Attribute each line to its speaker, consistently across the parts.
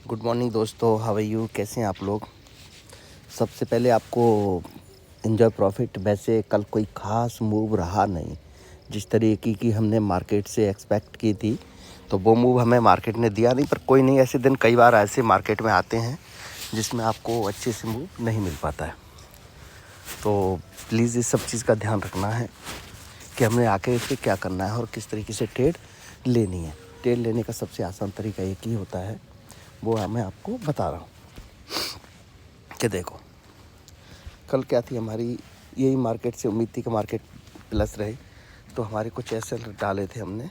Speaker 1: Good morning दोस्तों, how are you? कैसे हैं आप लोग? सबसे पहले आपको एंजॉय प्रॉफिट। वैसे कल कोई ख़ास मूव रहा नहीं, जिस तरीके की हमने मार्केट से एक्सपेक्ट की थी तो वो मूव हमें मार्केट ने दिया नहीं। पर कोई नहीं, ऐसे दिन कई बार ऐसे मार्केट में आते हैं जिसमें आपको अच्छे से मूव नहीं मिल पाता है। तो प्लीज़ इस सब चीज़ का ध्यान रखना है कि हमने आके इसे क्या करना है और किस तरीके से ट्रेड लेनी है। ट्रेड लेने का सबसे आसान तरीका एक ही होता है, वो मैं आपको बता रहा हूँ कि देखो, कल क्या थी हमारी यही मार्केट से उम्मीद थी कि मार्केट प्लस रहे, तो हमारे कुछ ऐसे डाले थे हमने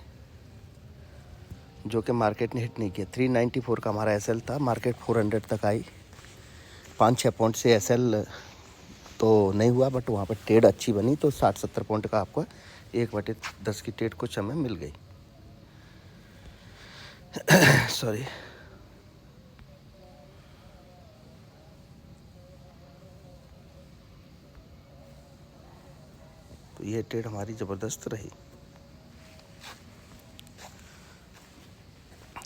Speaker 1: जो कि मार्केट ने हिट नहीं किया। 394 का हमारा एसएल था, मार्केट 400 तक आई। 5-6 पॉइंट से एसएल तो नहीं हुआ, बट वहाँ पर ट्रेड अच्छी बनी, तो 60-70 पॉइंट का आपको 1/10 की ट्रेड कुछ हमें मिल गई। सॉरी। तो ये ट्रेड हमारी ज़बरदस्त रही।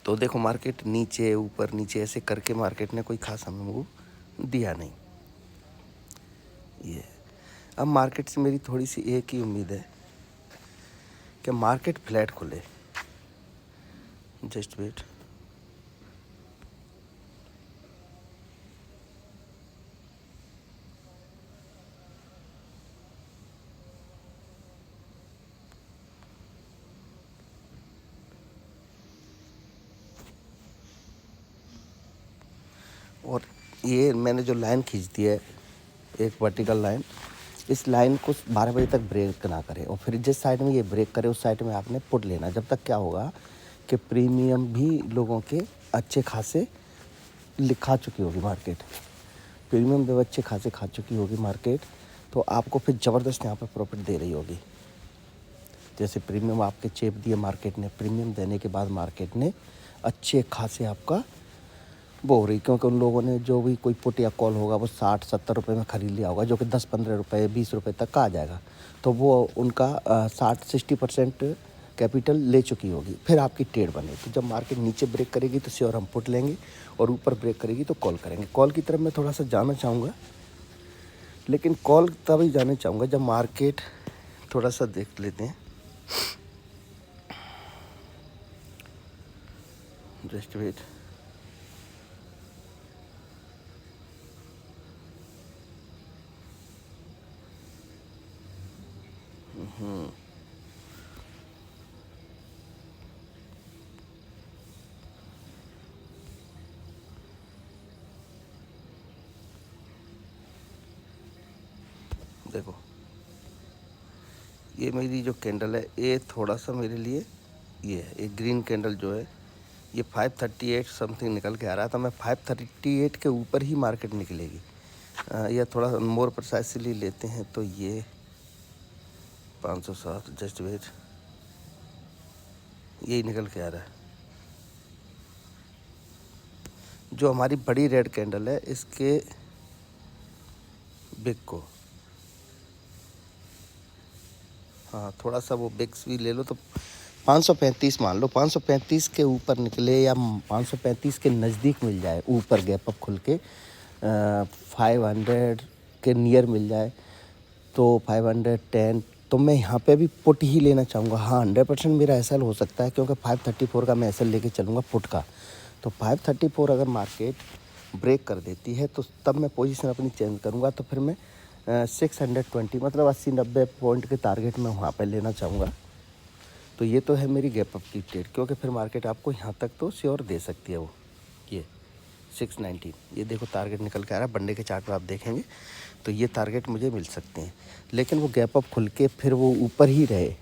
Speaker 1: तो देखो, मार्केट नीचे ऊपर नीचे ऐसे करके मार्केट ने कोई खास हमें मूव दिया नहीं। ये अब मार्केट से मेरी थोड़ी सी एक ही उम्मीद है कि मार्केट फ्लैट खुले। Just wait. और ये मैंने जो लाइन खींच दी है, एक वर्टिकल लाइन, इस लाइन को 12 बजे तक ब्रेक ना करे, और फिर जिस साइड में ये ब्रेक करे उस साइड में आपने पुट लेना। जब तक क्या होगा कि प्रीमियम भी लोगों के अच्छे खासे लिखा चुकी होगी मार्केट, प्रीमियम जब अच्छे खासे खा चुकी होगी मार्केट, तो आपको फिर ज़बरदस्त यहाँ पर प्रॉफिट दे रही होगी। जैसे प्रीमियम आपके चेप दिए मार्केट ने, प्रीमियम देने के बाद मार्केट ने अच्छे खासे आपका वो हो रही, क्योंकि उन लोगों ने जो भी कोई पुट या कॉल होगा वो 60-70 रुपये में ख़रीद लिया होगा, जो कि 10-15 रुपये 20 रुपये तक का आ जाएगा। तो वो उनका 60-60% कैपिटल ले चुकी होगी। फिर आपकी ट्रेड बनेगी। तो जब मार्केट नीचे ब्रेक करेगी तो श्योर हम पुट लेंगे, और ऊपर ब्रेक करेगी तो कॉल करेंगे। कॉल की तरफ मैं थोड़ा सा जाना चाहूँगा, लेकिन कॉल तभी जाना चाहूँगा जब मार्केट थोड़ा सा देख लेते हैं। Just wait. देखो, ये मेरी जो कैंडल है, ये थोड़ा सा मेरे लिए ये है, एक ग्रीन कैंडल जो है, ये 538 समथिंग निकल के आ रहा था। मैं 538 के ऊपर ही मार्केट निकलेगी, या थोड़ा मोर प्रिसाइसली लेते हैं तो ये 507, जस्ट वेट, यही निकल के आ रहा है। जो हमारी बड़ी रेड कैंडल है, इसके बिग को, हाँ थोड़ा सा वो बिग्स भी ले लो तो 535 मान लो, 535 के ऊपर निकले या 535 के नज़दीक मिल जाए, ऊपर गैप अप खुल के 500 के नियर मिल जाए, तो 510, तो मैं यहाँ पे भी पुट ही लेना चाहूँगा। हाँ 100% मेरा एसएल हो सकता है, क्योंकि 534 का मैं एसएल लेके चलूँगा पुट का। तो 534 अगर मार्केट ब्रेक कर देती है तो तब मैं पोजीशन अपनी चेंज करूँगा। तो फिर मैं 620 मतलब 80-90 पॉइंट के टारगेट में वहाँ पे लेना चाहूँगा। तो ये तो है मेरी गैप अप की ट्रेड, क्योंकि फिर मार्केट आपको यहाँ तक तो श्योर दे सकती है। वो ये 619, ये देखो टारगेट निकल के आ रहा है। बंडे के चार्ट पर आप देखेंगे तो ये टारगेट मुझे मिल सकते हैं, लेकिन वो गैप अप खुल के फिर वो ऊपर ही रहे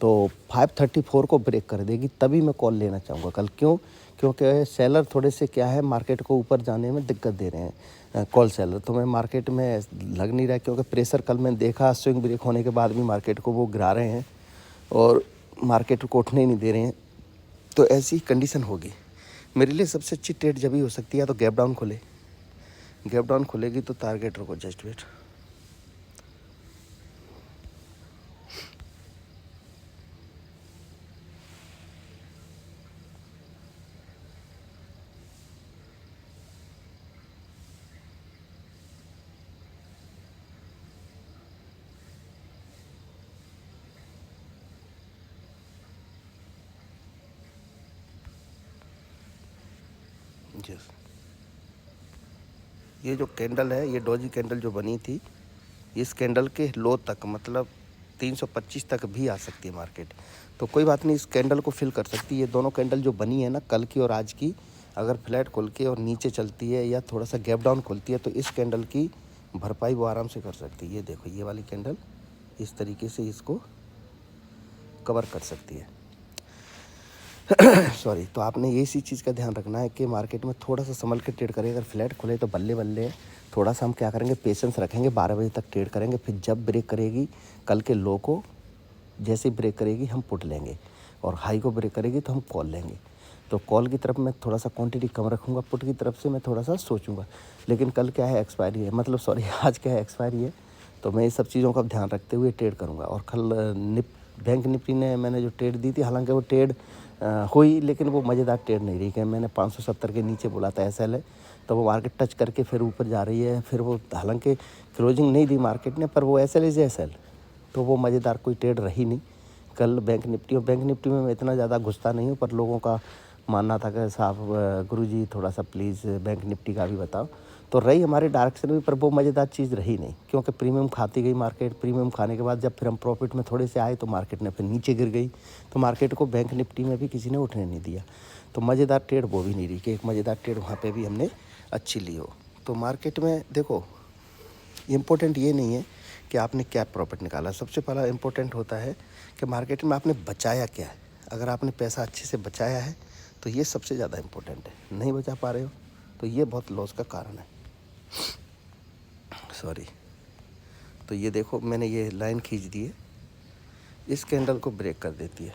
Speaker 1: तो 534 को ब्रेक कर देगी, तभी मैं कॉल लेना चाहूँगा कल। क्यों? क्योंकि सेलर थोड़े से क्या है, मार्केट को ऊपर जाने में दिक्कत दे रहे हैं, कॉल सेलर। तो मैं मार्केट में लग नहीं रहा, क्योंकि प्रेशर कल मैंने देखा स्विंग ब्रेक होने के बाद भी मार्केट को वो गिरा रहे हैं और मार्केट को उठने ही नहीं दे रहे हैं। तो ऐसी कंडीशन होगी। मेरे लिए सबसे अच्छी ट्रेड जब ही हो सकती है तो गैप डाउन खुले, गैप डाउन खुलेगी तो टारगेट रखो, जस्ट वेट। यस, ये जो कैंडल है, ये डोजी कैंडल जो बनी थी, इस कैंडल के लो तक मतलब 325 तक भी आ सकती है मार्केट। तो कोई बात नहीं, इस कैंडल को फिल कर सकती है। ये दोनों कैंडल जो बनी है ना, कल की और आज की, अगर फ्लैट खोल के और नीचे चलती है या थोड़ा सा गैप डाउन खोलती है तो इस कैंडल की भरपाई वो आराम से कर सकती है। ये देखो, ये वाली कैंडल इस तरीके से इसको कवर कर सकती है। सॉरी। तो आपने इसी चीज़ का ध्यान रखना है कि मार्केट में थोड़ा सा संभल के ट्रेड करें। अगर फ्लैट खुले तो बल्ले बल्ले है, थोड़ा सा हम क्या करेंगे, पेशेंस रखेंगे, 12 बजे तक ट्रेड करेंगे। फिर जब ब्रेक करेगी कल के लो को, जैसे ब्रेक करेगी हम पुट लेंगे, और हाई को ब्रेक करेगी तो हम कॉल लेंगे। तो कॉल की तरफ मैं थोड़ा सा क्वांटिटी कम रखूँगा, पुट की तरफ से मैं थोड़ा सा सोचूंगा। लेकिन कल क्या है, एक्सपायरी है, मतलब सॉरी आज क्या है, एक्सपायरी है। तो मैं ये सब चीज़ों का ध्यान रखते हुए ट्रेड करूँगा। और कल बैंक निफ्टी ने मैंने जो ट्रेड दी थी, हालांकि वो ट्रेड हुई, लेकिन वो मज़ेदार ट्रेड नहीं रही। कि मैंने 570 के नीचे बोला था एसएल है, तो वो मार्केट टच करके फिर ऊपर जा रही है। फिर वो हालांकि क्लोजिंग नहीं दी मार्केट ने, पर वो एसएल इज एसएल, तो वो मज़ेदार कोई ट्रेड रही नहीं कल बैंक निफ्टी। और बैंक निफ्टी में मैं इतना ज़्यादा घुसता नहीं हूँ, पर लोगों का मानना था कि साहब गुरुजी थोड़ा सा प्लीज़ बैंक निफ्टी का भी बताओ। तो रही हमारे डायरेक्शन में, पर वो मज़ेदार चीज़ रही नहीं, क्योंकि प्रीमियम खाती गई मार्केट। प्रीमियम खाने के बाद जब फिर हम प्रॉफिट में थोड़े से आए तो मार्केट ने फिर नीचे गिर गई। तो मार्केट को बैंक निफ्टी में भी किसी ने उठने नहीं दिया। तो मज़ेदार ट्रेड वो भी नहीं रही कि एक मज़ेदार ट्रेड वहाँ पर भी हमने अच्छी ली हो। तो मार्केट में देखो, इम्पोर्टेंट ये नहीं है कि आपने क्या प्रॉफिट निकाला। सबसे पहला इम्पोर्टेंट होता है कि मार्केट में आपने बचाया क्या है। अगर आपने पैसा अच्छे से बचाया है तो ये सबसे ज़्यादा इम्पोर्टेंट है। नहीं बचा पा रहे हो तो ये बहुत लॉस का कारण है। सॉरी। तो ये देखो, मैंने ये लाइन खींच दी है, इस कैंडल को ब्रेक कर देती है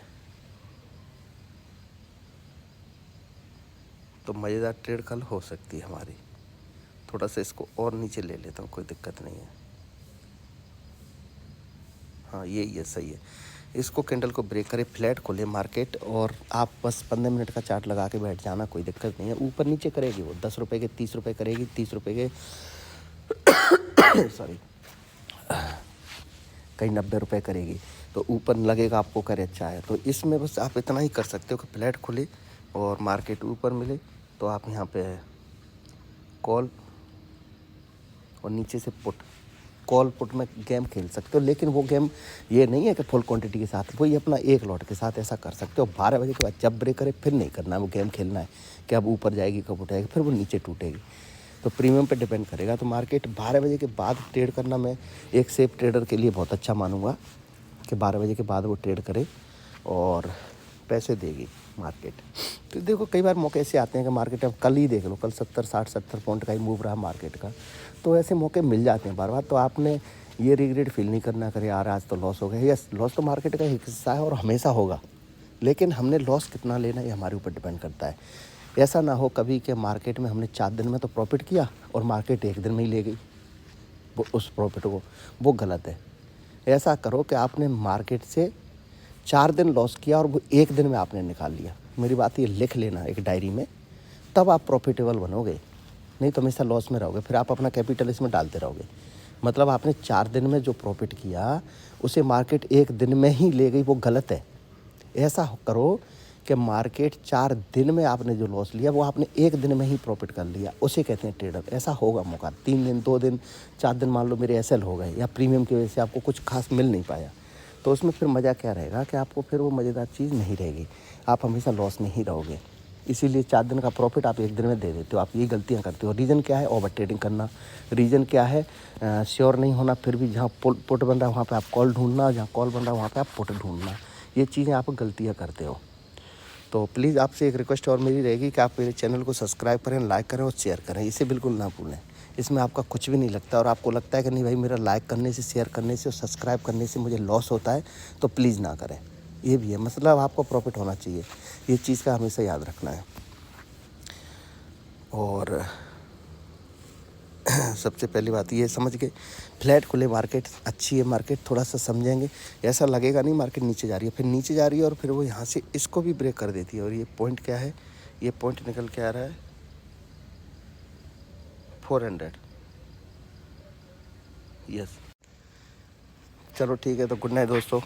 Speaker 1: तो मज़ेदार ट्रेड कल हो सकती है हमारी। थोड़ा सा इसको और नीचे ले लेता हूँ, कोई दिक्कत नहीं है। हाँ, यही है, सही है। इसको कैंडल को ब्रेक करे, फ्लैट खोले मार्केट, और आप बस 15 मिनट का चार्ट लगा के बैठ जाना, कोई दिक्कत नहीं है। ऊपर नीचे करेगी वो, 10 रुपये के 30 रुपये करेगी, 30 रुपये के सॉरी, कहीं 90 रुपये करेगी। तो ऊपर लगेगा आपको करे अच्छा है। तो इसमें बस आप इतना ही कर सकते हो कि फ्लैट खुले और मार्केट ऊपर मिले तो आप यहाँ पे कॉल और नीचे से पुट, कॉल पुट में गेम खेल सकते हो। लेकिन वो गेम ये नहीं है कि फुल क्वांटिटी के साथ, वही अपना एक लॉट के साथ ऐसा कर सकते हो। 12 बजे के बाद जब ब्रेक करे फिर नहीं करना है, वो गेम खेलना है कि अब ऊपर जाएगी कब उठाएगी, फिर वो नीचे टूटेगी। तो प्रीमियम पे डिपेंड करेगा। तो मार्केट 12 बजे के बाद ट्रेड करना मैं एक सेफ ट्रेडर के लिए बहुत अच्छा मानूंगा कि 12 बजे के बाद वो ट्रेड करे और पैसे देगी मार्केट। तो देखो, कई बार मौके ऐसे आते हैं कि मार्केट, अब कल ही देख लो, कल 70-60-70 पॉइंट का ही मूव रहा मार्केट का। तो ऐसे मौके मिल जाते हैं बार बार। तो आपने ये रिग्रेट फील नहीं करना करें यार आज तो लॉस हो गया। यस, लॉस तो मार्केट का हिस्सा है और हमेशा होगा, लेकिन हमने लॉस कितना लेना ये हमारे ऊपर डिपेंड करता है। ऐसा ना हो कभी कि मार्केट में हमने 4 दिन में तो प्रॉफिट किया और मार्केट एक दिन में ही ले गई वो उस प्रॉफिट को, वो गलत है। ऐसा करो कि आपने मार्केट से 4 दिन लॉस किया और वो एक दिन में आपने निकाल लिया। मेरी बात ये लिख लेना एक डायरी में, तब आप प्रॉफिटेबल बनोगे। नहीं तो हमेशा लॉस में रहोगे, फिर आप अपना कैपिटल इसमें डालते रहोगे। मतलब आपने 4 दिन में जो प्रॉफिट किया उसे मार्केट एक दिन में ही ले गई, वो गलत है। ऐसा करो कि मार्केट 4 दिन में आपने जो लॉस लिया वो आपने एक दिन में ही प्रॉफिट कर लिया, उसे कहते हैं ट्रेडर। ऐसा होगा मौका। 3 दिन, 2 दिन, 4 दिन मान लो मेरे एसएल हो गए या प्रीमियम की वजह से आपको कुछ खास मिल नहीं पाया, तो उसमें फिर मज़ा क्या रहेगा कि आपको फिर वो मज़ेदार चीज़ नहीं रहेगी, आप हमेशा लॉस में ही रहोगे। इसीलिए 4 दिन का प्रॉफिट आप एक दिन में दे देते हो। आप ये गलतियां करते हो। रीज़न क्या है? ओवर ट्रेडिंग करना। रीज़न क्या है? श्योर नहीं होना, फिर भी जहाँ पुट बन रहा है वहाँ पे आप कॉल ढूंढना, जहाँ कॉल बन रहा है वहाँ पे आप पुट ढूंढना। ये चीज़ें आप गलतियाँ करते हो। तो प्लीज़ आपसे एक रिक्वेस्ट और मेरी रहेगी कि आप मेरे चैनल को सब्सक्राइब करें, लाइक करें और शेयर करें। इसे बिल्कुल ना भूलें। इसमें आपका कुछ भी नहीं लगता, और आपको लगता है कि नहीं भाई मेरा लाइक करने से, शेयर करने से और सब्सक्राइब करने से मुझे लॉस होता है, तो प्लीज़ ना करें। ये भी है, मतलब आपको प्रॉफिट होना चाहिए। ये चीज़ का हमेशा याद रखना है। और सबसे पहली बात ये समझ के फ्लैट खुले, मार्केट अच्छी है, मार्केट थोड़ा सा समझेंगे, ऐसा लगेगा नहीं मार्केट नीचे जा रही है, फिर नीचे जा रही है और फिर वो यहाँ से इसको भी ब्रेक कर देती है। और ये पॉइंट क्या है? ये पॉइंट निकल के आ रहा है 400। यस, चलो ठीक है। तो गुड नाइट दोस्तों।